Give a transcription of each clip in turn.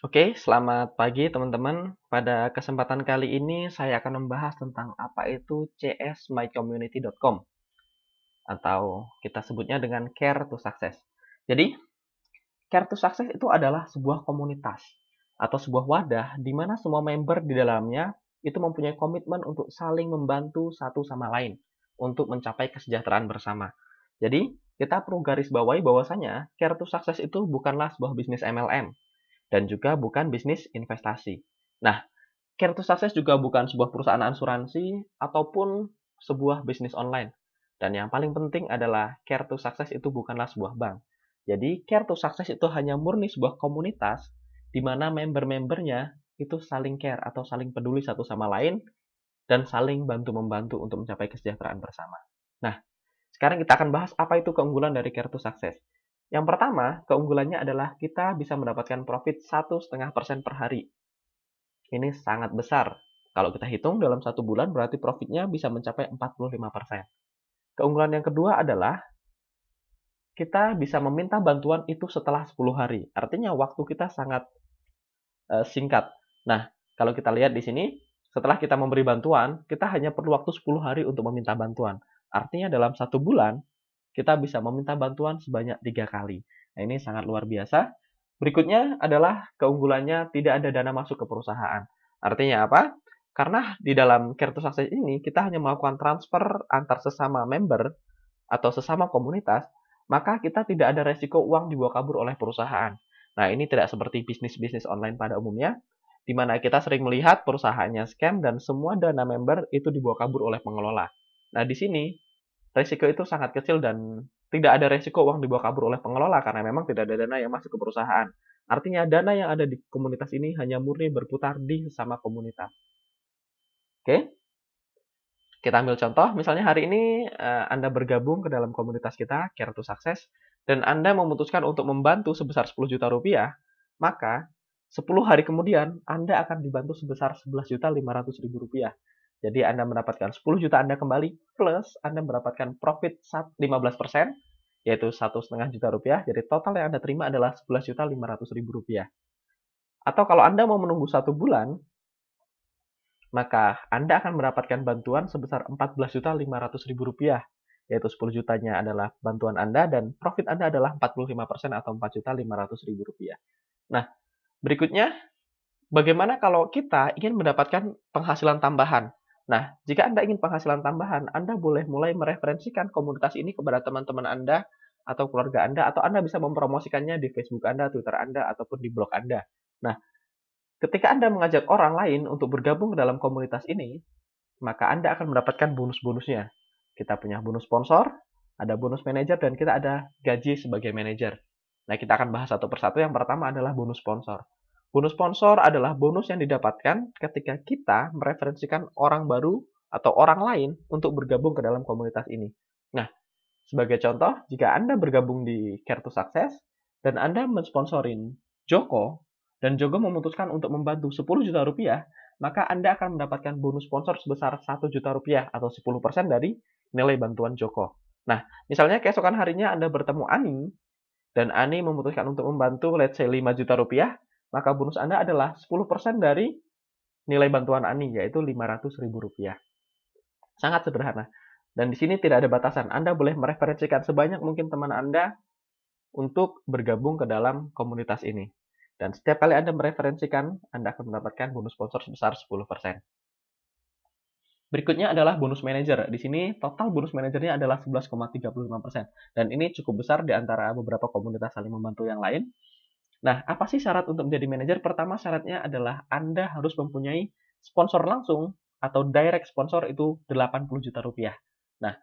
Oke, selamat pagi teman-teman. Pada kesempatan kali ini saya akan membahas tentang apa itu csmycommunity.com atau kita sebutnya dengan Care to Success. Jadi, Care to Success itu adalah sebuah komunitas atau sebuah wadah di mana semua member di dalamnya itu mempunyai komitmen untuk saling membantu satu sama lain untuk mencapai kesejahteraan bersama. Jadi, kita perlu garis bawahi bahwasanya Care to Success itu bukanlah sebuah bisnis MLM dan juga bukan bisnis investasi. Nah, Care to Success juga bukan sebuah perusahaan asuransi ataupun sebuah bisnis online. Dan yang paling penting adalah Care to Success itu bukanlah sebuah bank. Jadi Care to Success itu hanya murni sebuah komunitas di mana member-membernya itu saling care atau saling peduli satu sama lain dan saling bantu-membantu untuk mencapai kesejahteraan bersama. Nah, sekarang kita akan bahas apa itu keunggulan dari Care to Success. Yang pertama, keunggulannya adalah kita bisa mendapatkan profit 1,5% per hari. Ini sangat besar. Kalau kita hitung dalam satu bulan berarti profitnya bisa mencapai 45%. Keunggulan yang kedua adalah kita bisa meminta bantuan itu setelah 10 hari. Artinya waktu kita sangat singkat. Nah, kalau kita lihat di sini, setelah kita memberi bantuan, kita hanya perlu waktu 10 hari untuk meminta bantuan. Artinya dalam satu bulan, kita bisa meminta bantuan sebanyak 3 kali. Nah, ini sangat luar biasa. Berikutnya adalah keunggulannya tidak ada dana masuk ke perusahaan. Artinya apa? Karena di dalam Care to Success ini, kita hanya melakukan transfer antar sesama member atau sesama komunitas, maka kita tidak ada resiko uang dibawa kabur oleh perusahaan. Nah, ini tidak seperti bisnis-bisnis online pada umumnya, di mana kita sering melihat perusahaannya scam dan semua dana member itu dibawa kabur oleh pengelola. Nah, di sini resiko itu sangat kecil dan tidak ada resiko uang dibawa kabur oleh pengelola karena memang tidak ada dana yang masuk ke perusahaan. Artinya dana yang ada di komunitas ini hanya murni berputar di sesama komunitas. Oke, kita ambil contoh, misalnya hari ini Anda bergabung ke dalam komunitas kita, Care to Success, dan Anda memutuskan untuk membantu sebesar 10 juta rupiah, maka 10 hari kemudian Anda akan dibantu sebesar 11.500.000 rupiah. Jadi Anda mendapatkan 10 juta Anda kembali, plus Anda mendapatkan profit 15%, yaitu 1,5 juta rupiah. Jadi total yang Anda terima adalah 11.500.000 rupiah. Atau kalau Anda mau menunggu 1 bulan, maka Anda akan mendapatkan bantuan sebesar 14.500.000 rupiah, yaitu 10 jutanya adalah bantuan Anda dan profit Anda adalah 45% atau 4.500.000 rupiah. Nah, berikutnya, bagaimana kalau kita ingin mendapatkan penghasilan tambahan? Nah, jika Anda ingin penghasilan tambahan, Anda boleh mulai mereferensikan komunitas ini kepada teman-teman Anda atau keluarga Anda, atau Anda bisa mempromosikannya di Facebook Anda, Twitter Anda, ataupun di blog Anda. Nah, ketika Anda mengajak orang lain untuk bergabung ke dalam komunitas ini, maka Anda akan mendapatkan bonus-bonusnya. Kita punya bonus sponsor, ada bonus manajer, dan kita ada gaji sebagai manajer. Nah, kita akan bahas satu persatu. Yang pertama adalah bonus sponsor. Bonus sponsor adalah bonus yang didapatkan ketika kita mereferensikan orang baru atau orang lain untuk bergabung ke dalam komunitas ini. Nah, sebagai contoh, jika Anda bergabung di Care to Success dan Anda mensponsorin Joko, dan Joko memutuskan untuk membantu 10 juta rupiah, maka Anda akan mendapatkan bonus sponsor sebesar 1 juta rupiah atau 10% dari nilai bantuan Joko. Nah, misalnya keesokan harinya Anda bertemu Ani, dan Ani memutuskan untuk membantu let's say 5 juta rupiah, maka bonus Anda adalah 10% dari nilai bantuan Ani, yaitu 500.000 rupiah. Sangat sederhana. Dan di sini tidak ada batasan. Anda boleh mereferensikan sebanyak mungkin teman Anda untuk bergabung ke dalam komunitas ini. Dan setiap kali Anda mereferensikan, Anda akan mendapatkan bonus sponsor sebesar 10%. Berikutnya adalah bonus manager. Di sini total bonus manajernya adalah 11,35%. Dan ini cukup besar di antara beberapa komunitas saling membantu yang lain. Nah, apa sih syarat untuk menjadi manajer? Pertama, syaratnya adalah Anda harus mempunyai sponsor langsung atau direct sponsor itu 80 juta rupiah. Nah,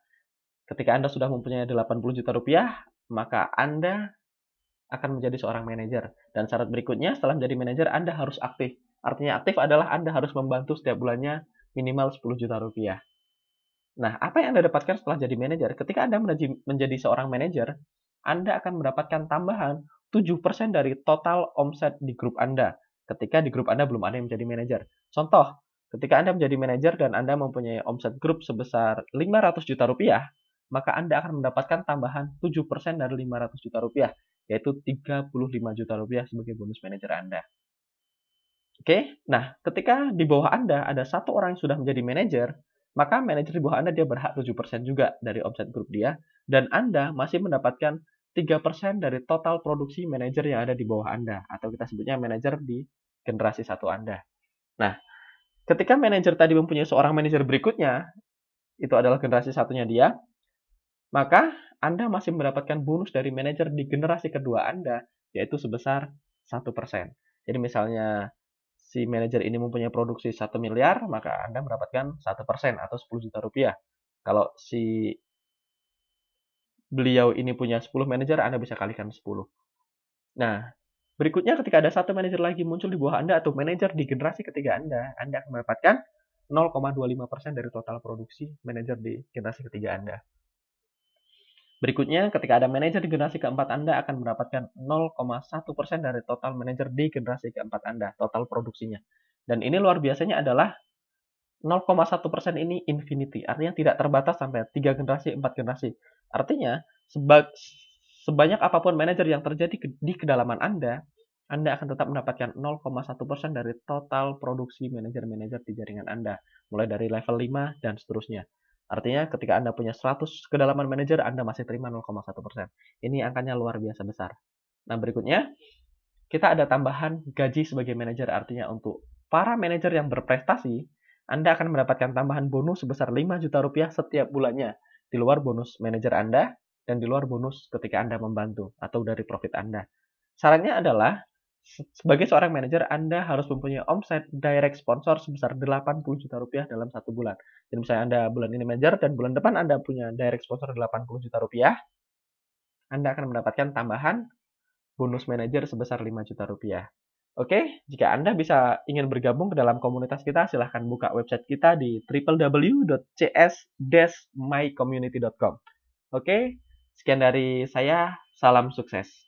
ketika Anda sudah mempunyai 80 juta rupiah, maka Anda akan menjadi seorang manajer. Dan syarat berikutnya, setelah menjadi manajer, Anda harus aktif. Artinya aktif adalah Anda harus membantu setiap bulannya minimal 10 juta rupiah. Nah, apa yang Anda dapatkan setelah jadi manajer? Ketika Anda menjadi seorang manajer, Anda akan mendapatkan tambahan 7% dari total omset di grup Anda. Ketika di grup Anda belum ada yang menjadi manajer. Contoh, ketika Anda menjadi manajer dan Anda mempunyai omset grup sebesar 500 juta rupiah, maka Anda akan mendapatkan tambahan 7% dari 500 juta rupiah, yaitu 35 juta rupiah sebagai bonus manajer Anda. Oke, nah ketika di bawah Anda ada satu orang yang sudah menjadi manajer, maka manajer di bawah Anda dia berhak 7% juga dari omset grup dia, dan Anda masih mendapatkan 3% dari total produksi manajer yang ada di bawah Anda, atau kita sebutnya manajer di generasi satu Anda. Nah, ketika manajer tadi mempunyai seorang manajer berikutnya, itu adalah generasi satunya dia, maka Anda masih mendapatkan bonus dari manajer di generasi kedua Anda, yaitu sebesar 1%. Jadi misalnya si manajer ini mempunyai produksi 1 miliar, maka Anda mendapatkan 1% atau 10 juta rupiah. Kalau si beliau ini punya 10 manajer, Anda bisa kalikan 10. Nah, berikutnya ketika ada satu manajer lagi muncul di bawah Anda atau manajer di generasi ketiga Anda akan mendapatkan 0,25% dari total produksi manajer di generasi ketiga Anda. Berikutnya, ketika ada manajer di generasi keempat Anda akan mendapatkan 0,1% dari total manajer di generasi keempat Anda, total produksinya. Dan ini luar biasanya adalah 0,1% ini infinity, artinya tidak terbatas sampai 3 generasi, 4 generasi. Artinya, sebanyak apapun manajer yang terjadi di kedalaman Anda akan tetap mendapatkan 0,1% dari total produksi manajer-manajer di jaringan Anda, mulai dari level 5 dan seterusnya. Artinya, ketika Anda punya 100 kedalaman manajer, Anda masih terima 0,1%. Ini angkanya luar biasa besar. Nah, berikutnya, kita ada tambahan gaji sebagai manajer, artinya untuk para manajer yang berprestasi, Anda akan mendapatkan tambahan bonus sebesar 5 juta rupiah setiap bulannya, di luar bonus manajer Anda dan di luar bonus ketika Anda membantu atau dari profit Anda. Sarannya adalah, sebagai seorang manajer, Anda harus mempunyai omset direct sponsor sebesar 80 juta rupiah dalam satu bulan. Jadi misalnya Anda bulan ini manajer dan bulan depan Anda punya direct sponsor 80 juta rupiah, Anda akan mendapatkan tambahan bonus manajer sebesar 5 juta rupiah. Oke, jika Anda ingin bergabung ke dalam komunitas kita, silahkan buka website kita di www.cs-mycommunity.com. Oke, sekian dari saya, salam sukses.